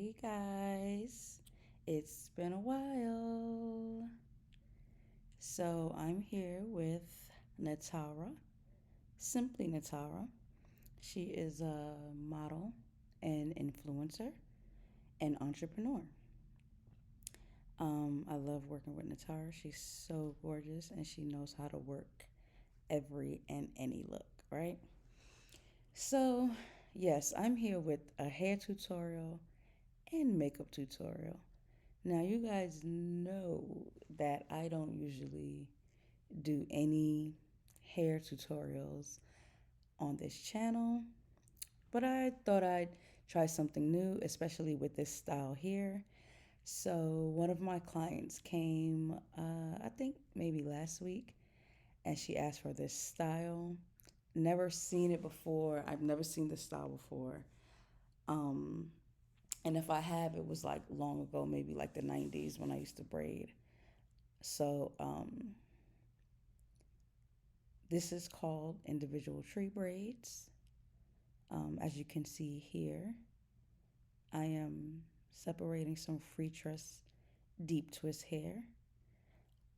Hey guys, it's been a while. So I'm here with Natara, simply Natara. She is a model and influencer and entrepreneur. I love working with Natara. She's so gorgeous and she knows how to work every and any look, right? So, yes, I'm here with a hair tutorial and makeup tutorial. Now, you guys know that I don't usually do any hair tutorials on this channel, but I thought I'd try something new, especially with this style here. So, one of my clients came, I think maybe last week, and she asked for this style. Never seen it before. I've never seen this style before. Um, and if I have, it was like long ago, maybe like the 90s when I used to braid. So, this is called individual tree braids. As you can see here, I am separating some Freetress deep twist hair.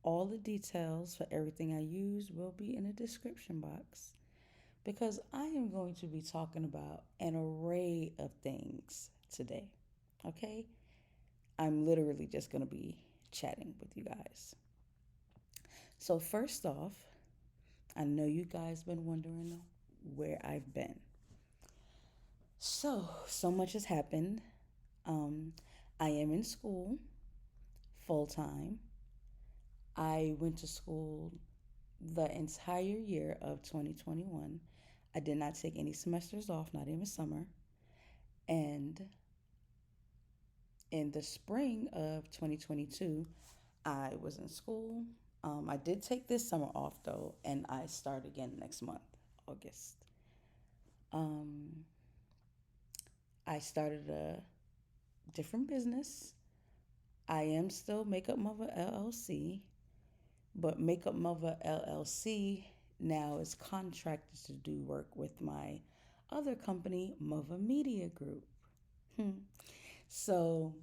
All the details for everything I use will be in the description box because I am going to be talking about an array of things today. Okay? I'm literally just going to be chatting with you guys. So, first off, I know you guys been wondering where I've been. So much has happened. Um, I am in school full time. I went to school the entire year of 2021. I did not take any semesters off, not even summer. And in the spring of 2022, I was in school. I did take this summer off though, and I start again next month, August. Um, I started a different business. I am still Makeup Mother LLC, but Makeup Mother LLC now is contracted to do work with my other company, Mother Media Group. So,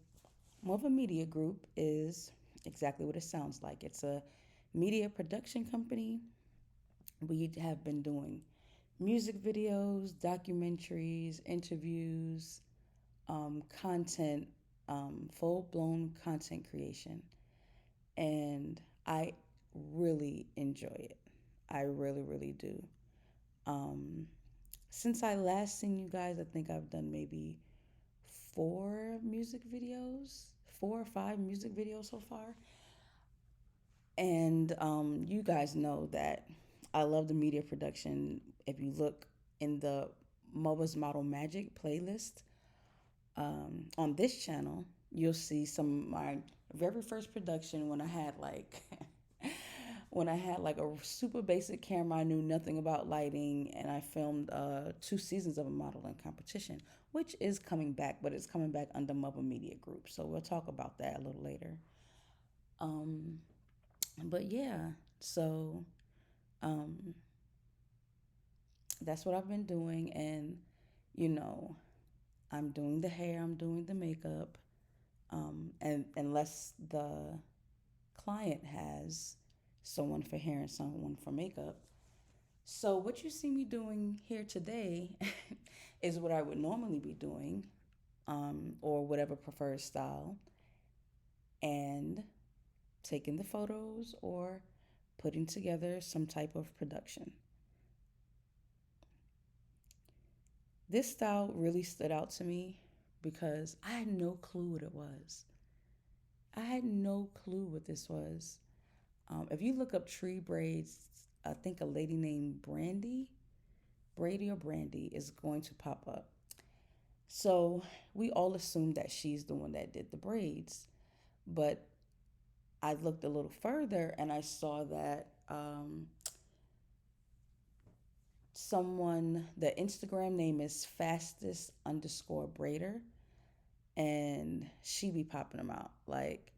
Mother Media Group is exactly what it sounds like. It's a media production company. We have been doing music videos, documentaries, interviews, content, full blown content creation. And I really enjoy it. I really, really do. Um, since I last seen you guys, I think I've done maybe four music videos, 4 or 5 music videos so far. And you guys know that I love the media production. If you look in the Moba's Model Magic playlist on this channel, you'll see some of my very first production when I had like when I had like a super basic camera. I knew nothing about lighting, and I filmed 2 seasons of a modeling competition, which is coming back, but it's coming back under Mother Media Group. So we'll talk about that a little later. Um, but yeah, so um, that's what I've been doing, and you know, I'm doing the hair, I'm doing the makeup, and unless the client has someone for hair and someone for makeup. So, what you see me doing here today is what I would normally be doing, or whatever preferred style, and taking the photos or putting together some type of production. This style really stood out to me because I had no clue what it was. I had no clue what this was. If you look up tree braids, I think a lady named Brady or Brandy is going to pop up. So we all assumed that she's the one that did the braids. But I looked a little further and I saw that the Instagram name is fastest underscore braider, and she be popping them out. Like,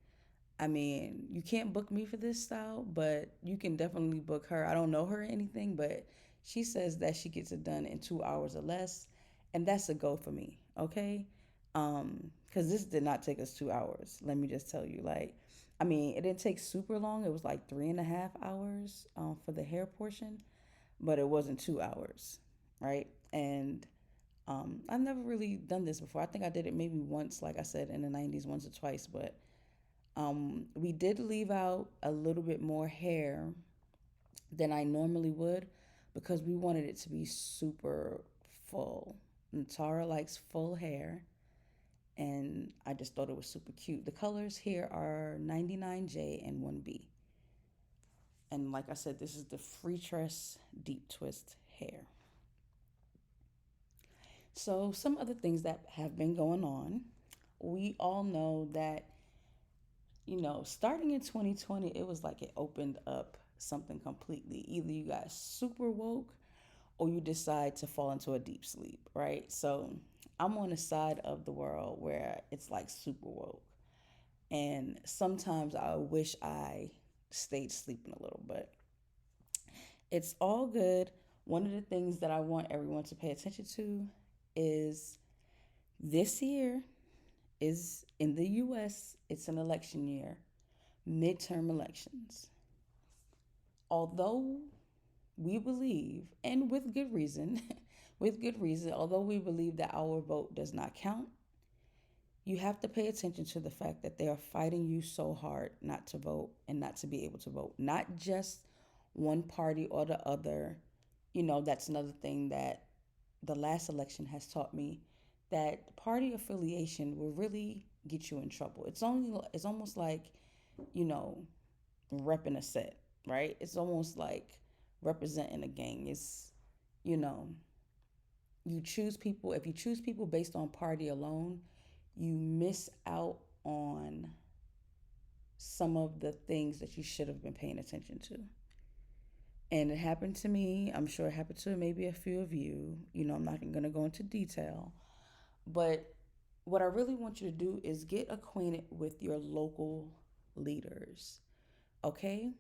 I mean, you can't book me for this style, but you can definitely book her. I don't know her or anything, but she says that she gets it done in 2 hours or less, and that's a go for me. Okay. Because this did not take us 2 hours. Let me just tell you, like, I mean, it didn't take super long. It was like 3.5 hours for the hair portion, but it wasn't 2 hours, right? And I've never really done this before. I think I did it maybe once, like I said, in the 90s, once or twice, but we did leave out a little bit more hair than I normally would because we wanted it to be super full. And Tara likes full hair, and I just thought it was super cute. The colors here are 99J and 1B. And like I said, this is the Freetress Deep Twist hair. So, some other things that have been going on. We all know that, starting in 2020, it was like it opened up something completely. Either you got super woke or you decide to fall into a deep sleep, right? So, I'm on the side of the world where it's like super woke. And sometimes I wish I stayed sleeping a little, but it's all good. One of the things that I want everyone to pay attention to is this year is in the US, it's an election year, midterm elections. Although we believe, and with good reason, with good reason, although we believe that our vote does not count, you have to pay attention to the fact that they are fighting you so hard not to vote and not to be able to vote. Not just one party or the other. That's another thing that the last election has taught me, that party affiliation will really get you in trouble. It's almost like, you know, repping a set, right? It's almost like representing a gang. It's, you know, you choose people, if you choose people based on party alone, you miss out on some of the things that you should have been paying attention to. And it happened to me. I'm sure it happened to maybe a few of you. I'm not going to go into detail. But what I really want you to do is get acquainted with your local leaders. Okay?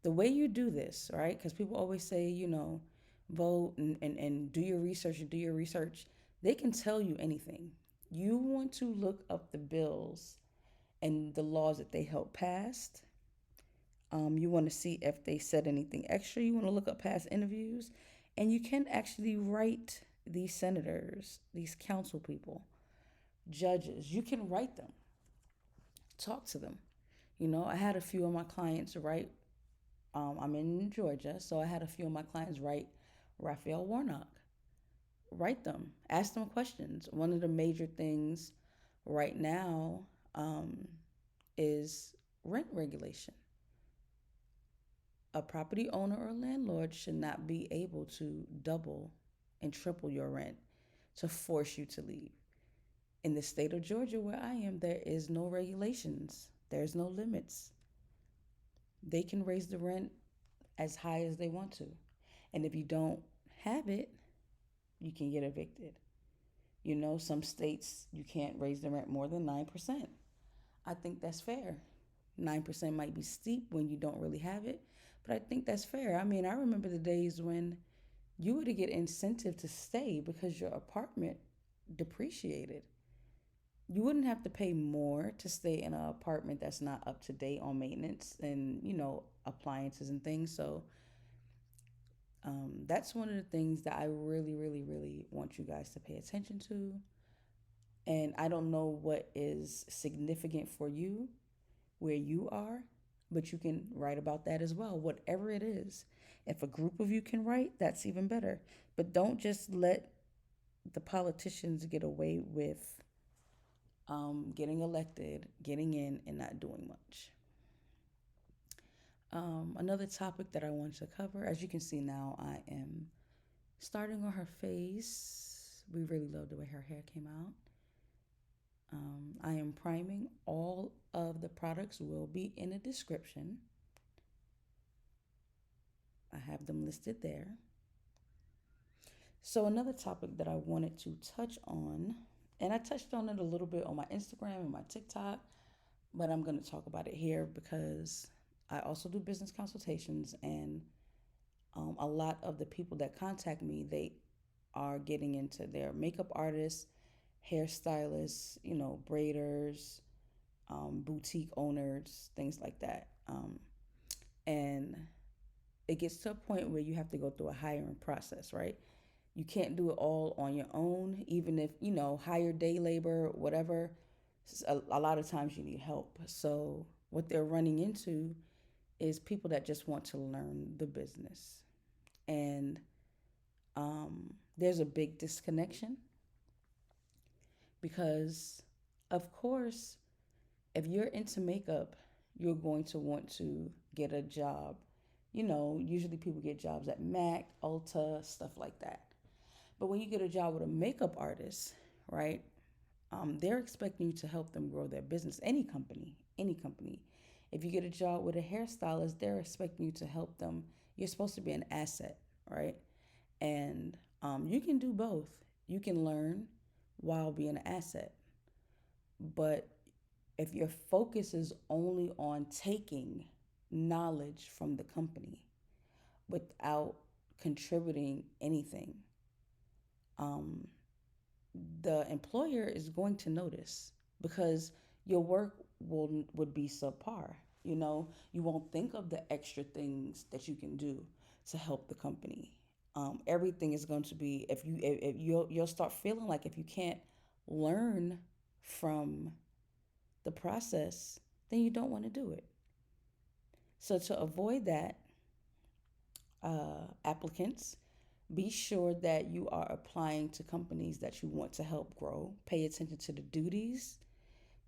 The way you do this, right? Because people always say, vote and do your research and do your research. They can tell you anything. You want to look up the bills and the laws that they helped pass. You want to see if they said anything extra. You want to look up past interviews. And you can actually write these senators, these council people, judges. You can write them, talk to them. I had a few of my clients write. I'm in Georgia, so I had a few of my clients write Raphael Warnock. Write them, ask them questions. One of the major things right now is rent regulation. A property owner or landlord should not be able to double and triple your rent to force you to leave. In the state of Georgia, where I am, there is no regulations, there's no limits. They can raise the rent as high as they want to. And if you don't have it, you can get evicted. Some states you can't raise the rent more than 9%. I think that's fair. 9% might be steep when you don't really have it, but I think that's fair. I mean, I remember the days when you would get incentive to stay because your apartment depreciated. You wouldn't have to pay more to stay in an apartment that's not up to date on maintenance and, appliances and things. So that's one of the things that I really, really, really want you guys to pay attention to. And I don't know what is significant for you where you are, but you can write about that as well, whatever it is. If a group of you can write, that's even better. But don't just let the politicians get away with getting elected, getting in, and not doing much. Another topic that I want to cover, as you can see now, I am starting on her face. We really love the way her hair came out. I am priming. All of the products will be in the description. I have them listed there. So another topic that I wanted to touch on, and I touched on it a little bit on my Instagram and my TikTok, but I'm going to talk about it here because I also do business consultations, and a lot of the people that contact me, they are getting into their makeup artists, hairstylists, braiders, boutique owners, things like that. And it gets to a point where you have to go through a hiring process, right? You can't do it all on your own, even if, hire day labor, whatever. A lot of times you need help. So, what they're running into is people that just want to learn the business. And there's a big disconnection because, of course, if you're into makeup, you're going to want to get a job. Usually people get jobs at MAC, Ulta, stuff like that. But when you get a job with a makeup artist, right, they're expecting you to help them grow their business. Any company, any company. If you get a job with a hairstylist, they're expecting you to help them. You're supposed to be an asset, right? And you can do both. You can learn while being an asset. But if your focus is only on taking knowledge from the company without contributing anything, um, the employer is going to notice because your work would be subpar. You won't think of the extra things that you can do to help the company. Everything is going to be if you'll start feeling like if you can't learn from the process, then you don't want to do it. So to avoid that, applicants, be sure that you are applying to companies that you want to help grow. Pay attention to the duties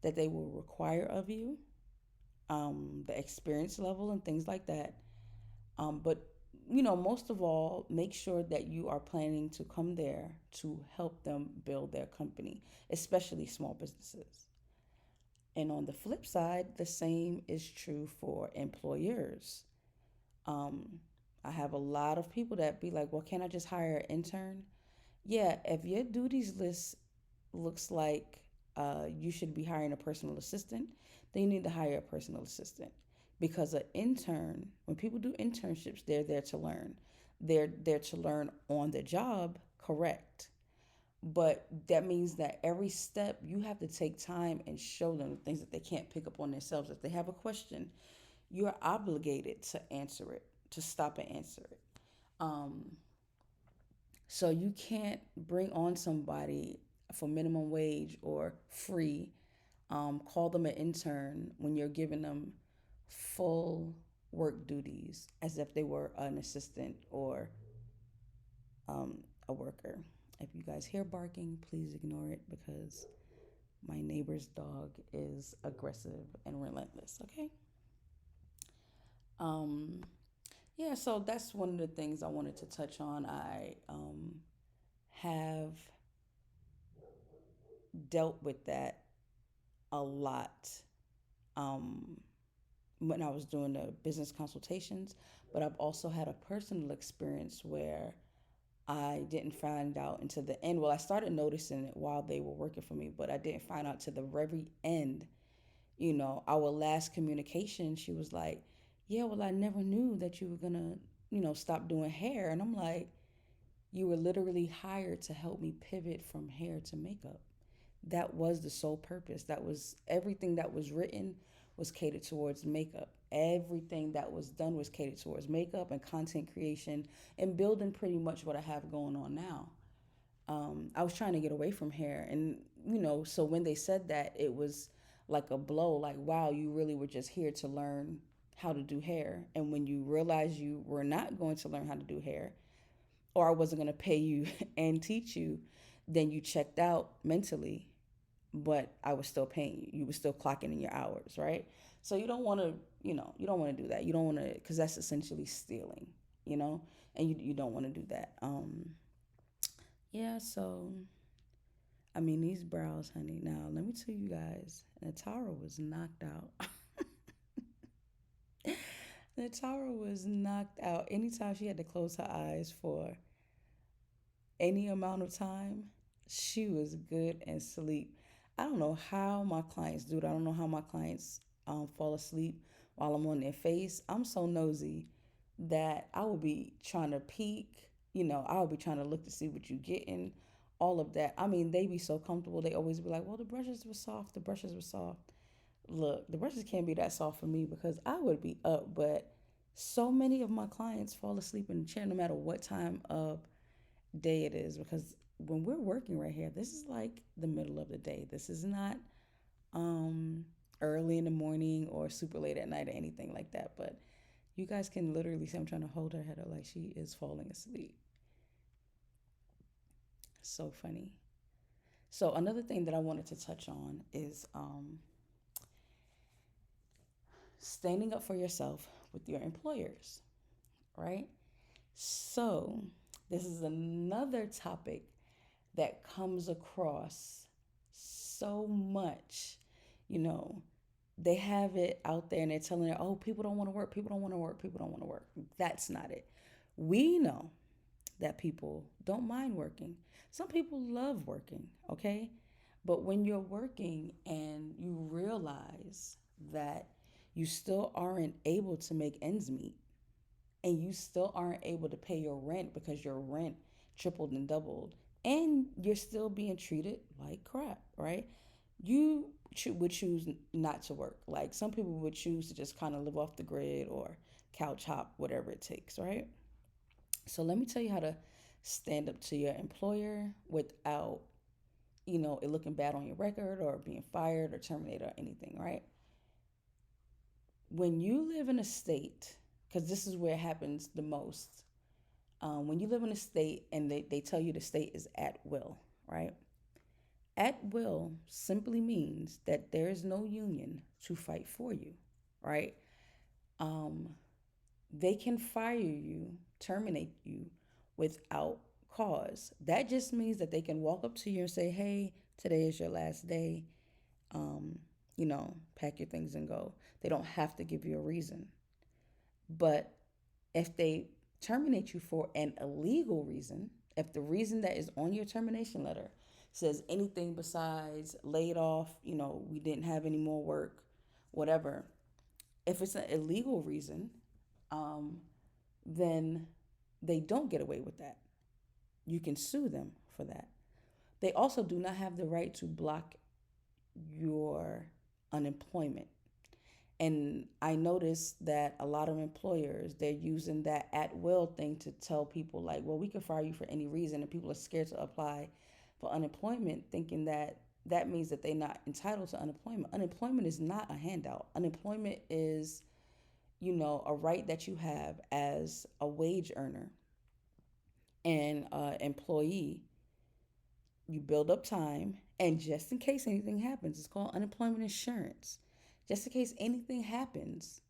that they will require of you, the experience level, and things like that. But most of all, make sure that you are planning to come there to help them build their company, especially small businesses. And on the flip side, the same is true for employers. Um, I have a lot of people that be like, well, can't I just hire an intern? Yeah, if your duties list looks like you should be hiring a personal assistant, then you need to hire a personal assistant. Because an intern, when people do internships, they're there to learn. They're there to learn on the job, correct. But that means that every step you have to take time and show them things that they can't pick up on themselves. If they have a question, you're obligated to answer it, to stop and answer it. Um, so you can't bring on somebody for minimum wage or free, call them an intern when you're giving them full work duties as if they were an assistant or a worker. If you guys hear barking, please ignore it because my neighbor's dog is aggressive and relentless, okay? Um, yeah, so that's one of the things I wanted to touch on. I have dealt with that a lot um, when I was doing the business consultations, but I've also had a personal experience where I didn't find out until the end. Well, I started noticing it while they were working for me, but I didn't find out to the very end. Our last communication, she was like, yeah, well, I never knew that you were gonna, stop doing hair. And I'm like, you were literally hired to help me pivot from hair to makeup. That was the sole purpose. That was everything that was written was catered towards makeup. Everything that was done was catered towards makeup and content creation and building pretty much what I have going on now. I was trying to get away from hair. And, so when they said that, it was like a blow like, wow, you really were just here to learn how to do hair. And when you realize you were not going to learn how to do hair, or I wasn't going to pay you and teach you, then you checked out mentally, but I was still paying you. You were still clocking in your hours, right? So you don't want to, you don't want to do that. You don't want to, because that's essentially stealing, and you don't want to do that. Yeah, so I mean, these brows, honey. Now, let me tell you guys, Natara was knocked out. Natara was knocked out. Anytime she had to close her eyes for any amount of time, she was good and sleep. I don't know how my clients do it. I don't know how my clients fall asleep while I'm on their face. I'm so nosy that I will be trying to peek. I will be trying to look to see what you're getting, all of that. I mean, they be so comfortable. They always be like, well, the brushes were soft. The brushes were soft. Look, the brushes can't be that soft for me because I would be up. But so many of my clients fall asleep in the chair no matter what time of day it is because when we're working right here, this is like the middle of the day. This is not um early in the morning or super late at night or anything like that. But you guys can literally see I'm trying to hold her head up like she is falling asleep. So funny. So another thing that I wanted to touch on is standing up for yourself with your employers, right? So this is another topic that comes across so much. You know, they have it out there and they're telling it, oh, people don't want to work, people don't want to work, people don't want to work. That's not it. We know that people don't mind working. Some people love working, okay? But when you're working and you realize that you still aren't able to make ends meet and you still aren't able to pay your rent because your rent tripled and doubled and you're still being treated like crap, right? You would choose not to work. Like some people would choose to just kind of live off the grid or couch hop, whatever it takes, right? So let me tell you how to stand up to your employer without, it looking bad on your record or being fired or terminated or anything, right? When you live in a state, because this is where it happens the most, when you live in a state and they tell you the state is at will, right? At will simply means that there is no union to fight for you, right? Um, they can fire you, terminate you without cause. That just means that they can walk up to you and say, hey, today is your last day. Pack your things and go. They don't have to give you a reason. But if they terminate you for an illegal reason, if the reason that is on your termination letter says anything besides laid off, we didn't have any more work, whatever, if it's an illegal reason, um, then they don't get away with that. You can sue them for that. They also do not have the right to block your unemployment. And I noticed that a lot of employers, they're using that at will thing to tell people like, well, we can fire you for any reason. And people are scared to apply for unemployment, thinking that that means that they're not entitled to unemployment. Unemployment is not a handout. Unemployment is, a right that you have as a wage earner and employee. You build up time, and just in case anything happens, it's called unemployment insurance. Just in case anything happens,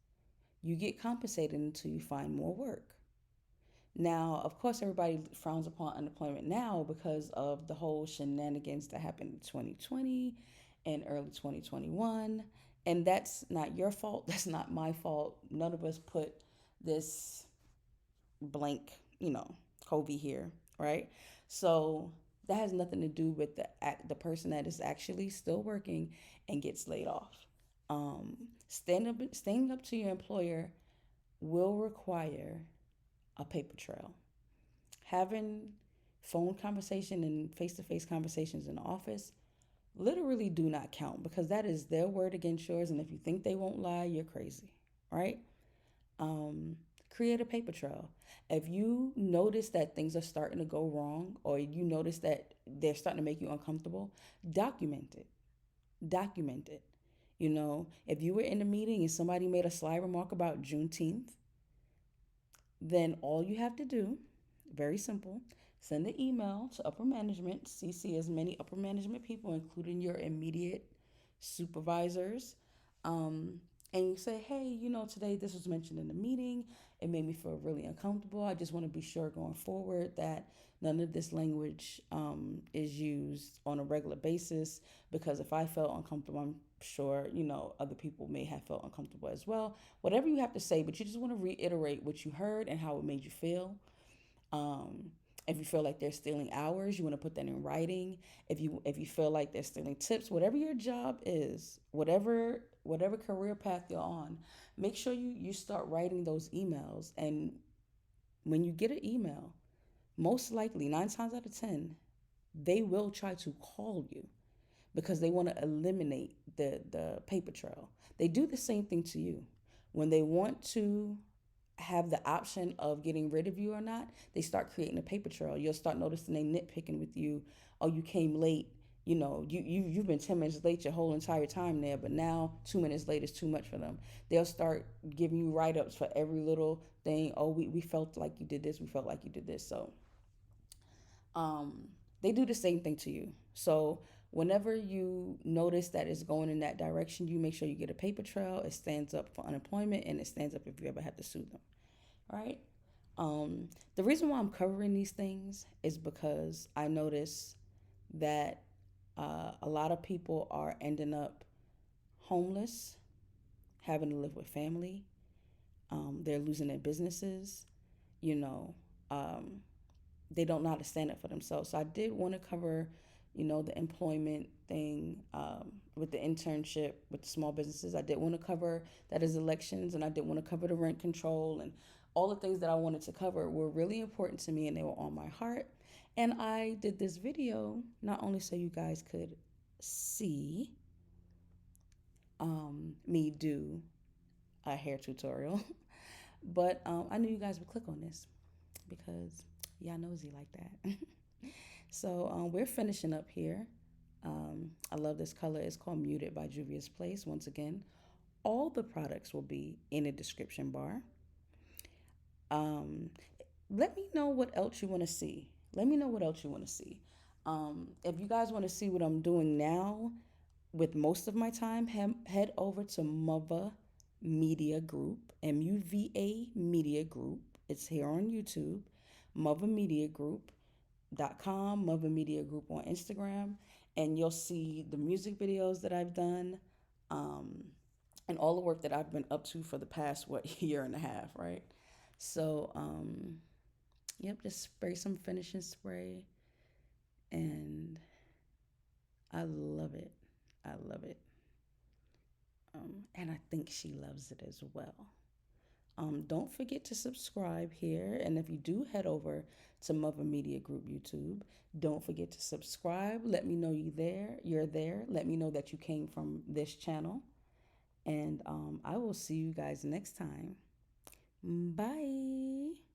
you get compensated until you find more work. Now, of course, everybody frowns upon unemployment now because of the whole shenanigans that happened in 2020 and early 2021. And that's not your fault. That's not my fault. None of us put this blank, COVID here, right? So that has nothing to do with the person that is actually still working and gets laid off. Standing up to your employer will require a paper trail. Having phone conversation and face-to-face conversations in the office literally do not count because that is their word against yours. And if you think they won't lie, you're crazy, right? Um, Create a paper trail. If you notice that things are starting to go wrong or you notice that they're starting to make you uncomfortable, document it. Document it. If you were in a meeting and somebody made a sly remark about Juneteenth, then all you have to do, very simple, send an email to upper management, CC as many upper management people, including your immediate supervisors, and you say, hey, today this was mentioned in the meeting. It made me feel really uncomfortable. I just want to be sure going forward that none of this language is used on a regular basis because if I felt uncomfortable, I'm sure, other people may have felt uncomfortable as well. Whatever you have to say, but you just want to reiterate what you heard and how it made you feel. Um, if you feel like they're stealing hours, you want to put that in writing. If you feel like they're stealing tips, whatever your job is, whatever career path you're on, make sure you start writing those emails. And when you get an email, most likely 9 times out of 10, they will try to call you because they want to eliminate the paper trail. They do the same thing to you. When they want to have the option of getting rid of you or not, they start creating a paper trail. You'll start noticing they nitpicking with you. Oh, you came late. You know, you've been 10 minutes late your whole entire time there, but now 2 minutes late is too much for them. They'll start giving you write ups for every little thing. Oh, we felt like you did this. We felt like you did this. So um, they do the same thing to you. So whenever you notice that it's going in that direction, you make sure you get a paper trail. It stands up for unemployment and it stands up if you ever have to sue them. All right. The reason why I'm covering these things is because I notice that a lot of people are ending up homeless, having to live with family. They're losing their businesses. You know, um, they don't know how to stand up for themselves. So I did want to cover, the employment thing with the internship with the small businesses. I did want to cover that as elections, and I did want to cover the rent control, and all the things that I wanted to cover were really important to me and they were on my heart. And I did this video not only so you guys could see me do a hair tutorial, but I knew you guys would click on this because y'all nosy like that. So we're finishing up here. I love this color. It's called Muted by Juvia's Place. Once again, all the products will be in the description bar. Um, Let me know what else you want to see. Let me know what else you want to see. If you guys want to see what I'm doing now with most of my time, head over to MUVA Media Group, MUVA Media Group. It's here on YouTube, MUVA Media Group.com, MUVA Media Group on Instagram, and you'll see the music videos that I've done, um, and all the work that I've been up to for the past, year and a half, right? So, yep, just spray some finishing spray, and I love it. I love it. And I think she loves it as well. Don't forget to subscribe here. And if you do head over to Mother Media Group YouTube, don't forget to subscribe. Let me know you're there. Let me know that you came from this channel. And I will see you guys next time. Bye.